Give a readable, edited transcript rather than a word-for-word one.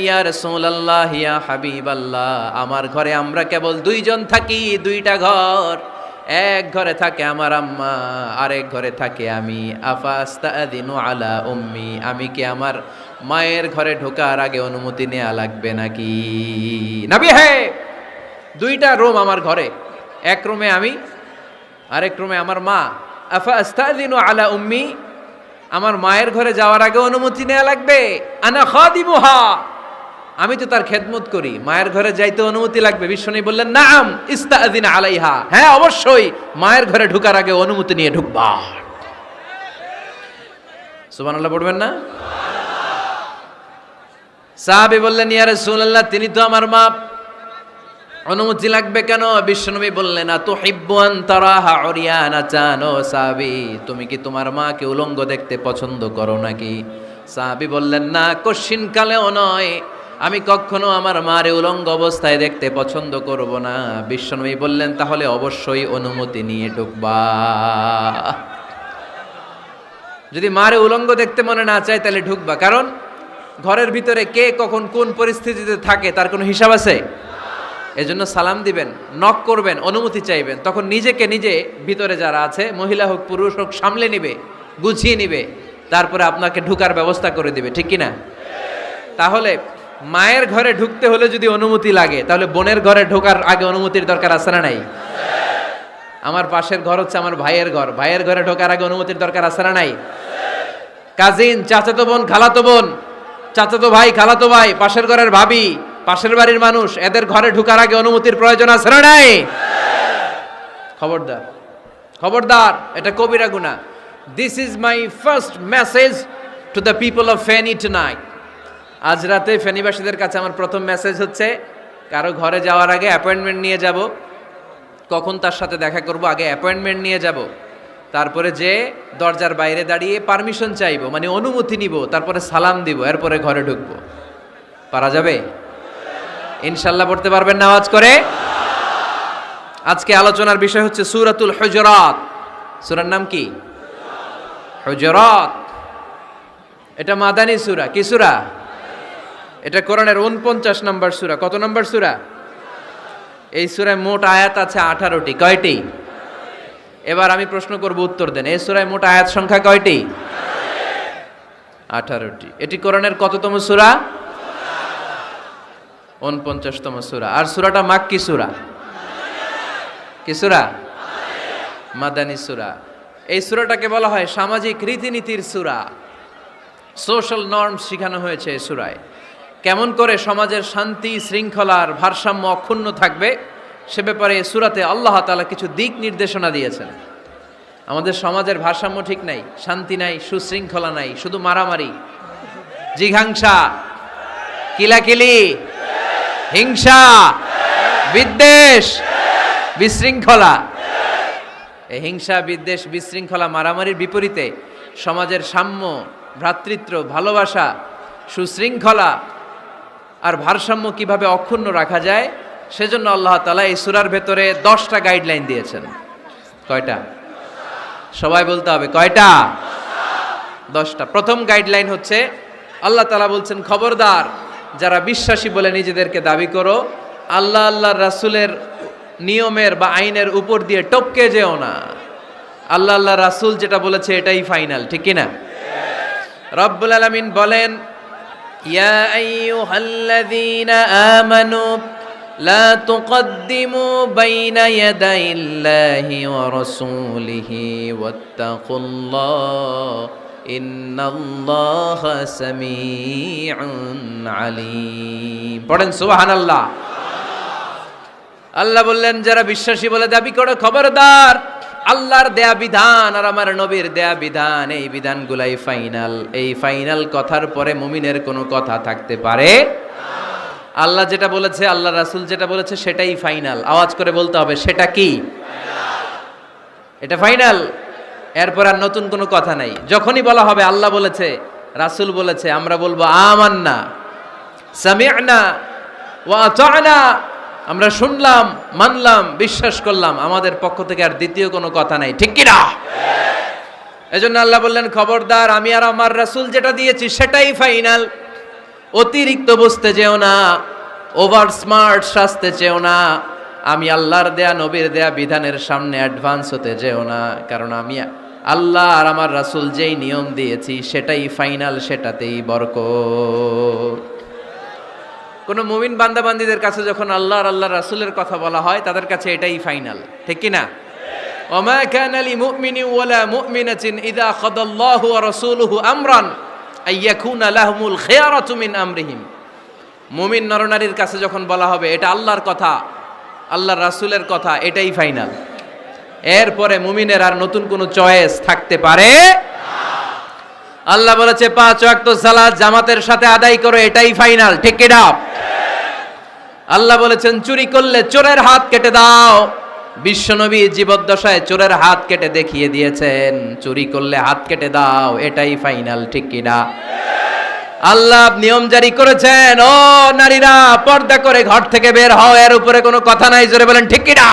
ইয়া রাসূলুল্লাহ ইয়া হাবিবাল্লাহ, আমার ঘরে আমরা কেবল দুইজন থাকি, দুইটা ঘর। এক ঘরে থাকে আমার আম্মা, আরেক ঘরে থাকে আমি। আফাস্তাদিনু আলা উম্মি, আমি কি আমার মায়ের ঘরে ঢোকার আগে অনুমতি নেওয়া লাগবে নাকি? নবী হে, দুইটা রুম আমার ঘরে, এক রুমে আমি, আরেক রুমে আমার মা। আফাস্তাদিনু আলা উম্মি, আমার মায়ের ঘরে যাওয়ার আগে অনুমতি নেওয়া লাগবে? আনা খাদিমুহা, আমি তো তার খেদমত করি, মায়ের ঘরে যাইতে অনুমতি লাগবে? বিশ্বনবী বললেন নাম ইস্তাযিন আলাইহা, হ্যাঁ অবশ্যই মায়ের ঘরে ঢোকার আগে অনুমতি নিয়ে ঢুকবা। সুবহানাল্লাহ পড়বেন না? সাহাবী বললেন ইয়া রাসূলুল্লাহ, তিনি তো আমার মা, অনুমতি লাগবে কেন? বিশ্বনবী বললেন আতুহিব্বু আন তারাহা উরিয়ানা, জানো সাহাবী, তুমি কি তোমার মাকে উলঙ্গ দেখতে পছন্দ করো নাকি? সাহাবী বললেন না, কশিন কালেও নয়, আমি কখনো আমার মারে উলঙ্গ অবস্থায় দেখতে পছন্দ করব না। বিশ্বনবী বললেন তাহলে অবশ্যই অনুমতি নিয়ে ঢুকবা। যদি মারে উলঙ্গ দেখতে মনে না চায় তাহলে ঢুকবা, কারণ ঘরের ভিতরে কে কখন কোন পরিস্থিতিতে থাকে তার কোনো হিসাব আছে? এজন্য সালাম দিবেন, নক করবেন, অনুমতি চাইবেন, তখন নিজেকে নিজে ভিতরে যারা আছে, মহিলা হোক পুরুষ হোক, সামলে নিবে, গুছিয়ে নিবে, তারপরে আপনাকে ঢুকার ব্যবস্থা করে দিবে, ঠিক কিনা? তাহলে মায়ের ঘরে ঢুকতে হলে যদি অনুমতি লাগে, তাহলে বোনের ঘরে ঢোকার আগে অনুমতির দরকার আছে না নাই? আমার পাশের ঘর হচ্ছে আমার ভাইয়ের ঘর, ভাইয়ের ঘরে ঢোকার আগে অনুমতির দরকার আছে না নাই? কাজিন, চাচাতো বোন, খালাতো বোন, চাচাতো ভাই, খালাতো ভাই, পাশের ঘরের ভাবি, পাশের বাড়ির মানুষ, এদের ঘরে ঢোকার আগে অনুমতির প্রয়োজন আছে না নাই? খবরদার, খবরদার, এটা কবিরা গুনাহ। This is my first message to the people of Feni tonight. আজ রাতে ফেনীবাসীদের কাছে আমার প্রথম মেসেজ হচ্ছে, কারো ঘরে যাওয়ার আগে অ্যাপয়েন্টমেন্ট নিয়ে যাব। কখন তার সাথে দেখা করব, আগে অ্যাপয়েন্টমেন্ট নিয়ে যাব, তারপরে যে দরজার বাইরে দাঁড়িয়ে পারমিশন চাইবো, মানে অনুমতি নিব, তারপরে সালাম দিব, এরপরে ঘরে ঢুকবো। পারা যাবে? ইনশাল্লাহ পড়তে পারবেন না আওয়াজ করে? আজকে আলোচনার বিষয় হচ্ছে সূরাতুল হুজুরাত। সূরার নাম কি? হুজুরাত। এটা মাদানী সূরা। কি সূরা? এটা কোরআনের 49 নম্বর সূরা। কত নম্বর সূরা? এই সূরায় মোট আয়াত আছে 18টি। কয়টি? এবার আমি প্রশ্ন করব, উত্তর দেন। এই সূরায় মোট আয়াত সংখ্যা কয়টি? 18টি। এটি কোরআনের কততম সূরা? 49তম সূরা। আর সূরাটা মাক্কি সূরা। কি সূরা? মাদানী সূরা। এই সূরাটাকে বলা হয় সামাজিক রীতিনীতির সূরা। সোশ্যাল নর্মস শেখানো হয়েছে এই সূরায়। কেমন করে সমাজের শান্তি শৃঙ্খলার ভারসাম্য অক্ষুণ্ণ থাকবে সে ব্যাপারে সূরাতে আল্লাহ তাআলা কিছু দিক নির্দেশনা দিয়েছেন। আমাদের সমাজের ভারসাম্য ঠিক নাই, শান্তি নাই, সুশৃঙ্খলা নাই, শুধু মারামারি, জিঘাংসা, কিলাকিলি, হিংসা, বিদ্বেষ, বিশৃঙ্খলা। এই হিংসা, বিদ্বেষ, বিশৃঙ্খলা, মারামারির বিপরীতে সমাজের সাম্য, ভ্রাতৃত্ব, ভালোবাসা, সুশৃঙ্খলা আর ভারসাম্য কিভাবে অক্ষুণ্ণ রাখা যায়, সেজন্য আল্লাহ তাআলা এই সূরার ভেতরে 10টা গাইডলাইন দিয়েছেন। কয়টা? সবাই বলতে হবে, কয়টা? 10টা। প্রথম গাইডলাইন হচ্ছে, আল্লাহ তাআলা বলছেন খবরদার, যারা বিশ্বাসী বলে নিজেদেরকে দাবি করো, আল্লাহ আল্লাহর রাসূলের নিয়মের বা আইনের উপর দিয়ে টপকে যেও না। আল্লাহ আল্লাহ রাসূল যেটা বলেছে এটাই ফাইনাল, ঠিক কিনা? রব্বুল আলামিন বলেন, ইয়া আইয়ুহাল্লাযীনা আমানু লা তুকদ্দিমু বাইনা ইয়াদাইল্লাহি ওয়া রাসূলিহি ওয়াত্তাকুল্লাহ ইন্নাল্লাহা সামিউন আলীম। পড়েন সুবহানাল্লাহ। আল্লাহ বললেন যারা বিশ্বাসী বলে দাবি করো, খবরদার, আল্লাহর দেয়া বিধান আর আমার নবীর দেয়া বিধান, এই বিধানগুলাই ফাইনাল। এই ফাইনাল কথার পরে মুমিনের কোনো কথা থাকতে পারে? আল্লাহ যেটা বলেছে, আল্লাহ রাসূল যেটা বলেছে সেটাই ফাইনাল। আওয়াজ করে বলতে হবে, সেটা কি? এটা ফাইনাল। এরপর আর নতুন কোনো কথা নাই। যখনই বলা হবে আল্লাহ বলেছে, রাসূল বলেছে, আমরা বলবো আমান্না, সামি'না ওয়া আতা'না, আমরা শুনলাম, মানলাম, বিশ্বাস করলাম, আমাদের পক্ষ থেকে আর দ্বিতীয় কোনো কথা নাই, ঠিক কি না? এজন্য আল্লাহ বললেন খবরদার, আমি আর আমার রাসূল যেটা দিয়েছি সেটাই ফাইনাল। অতিরিক্ত বুঝতে যেও না, ওভার স্মার্ট সাজতে চেও না, আমি আল্লাহর দেয়া নবীর দেয়া বিধানের সামনে অ্যাডভান্স হতে যেও না, কারণ আমি আল্লাহ আর আমার রাসূল যেই নিয়ম দিয়েছি সেটাই ফাইনাল, সেটাতেই বরকত। কোন মুমিন বান্দাবান্দীদের কাছে যখন আল্লাহ আর আল্লাহর রাসূলের কথা বলা হয় তাদের কাছে এটাই ফাইনাল, ঠিক কি না? ওমা কানা লিমুমিনিন ওয়ালা মুমিনাতিন ইযা কাদাল্লাহু ওয়া রাসূলুহু আমরান আইয়াকুনা লাহুমুল খিয়ারাতু মিন আমরিহিম। মুমিন নরনারীর কাছে যখন বলা হবে এটা আল্লাহর কথা, আল্লাহর রাসূলের কথা, এটাই ফাইনাল। এরপরে মুমিনের আর নতুন কোনো চয়েস থাকতে পারে না। আল্লাহ বলেছে 5 ওয়াক্ত সালাত জামাতের সাথে আদায় করো, এটাই ফাইনাল, ঠিক কি না? আল্লাহ বলেছেন চুরি করলে চোরের হাত কেটে দাও। বিশ্বনবী জীবদ্দশায় চোরের হাত কেটে দেখিয়ে দিয়েছেন, চুরি করলে হাত কেটে দাও, এটাই ফাইনাল, ঠিক কি না? আল্লাহ নিয়ম জারি করেছেন, ও নারীরা পর্দা করে ঘর থেকে বের হও, এর উপরে কোনো কথা নাই, জোরে বলেন ঠিক কি না?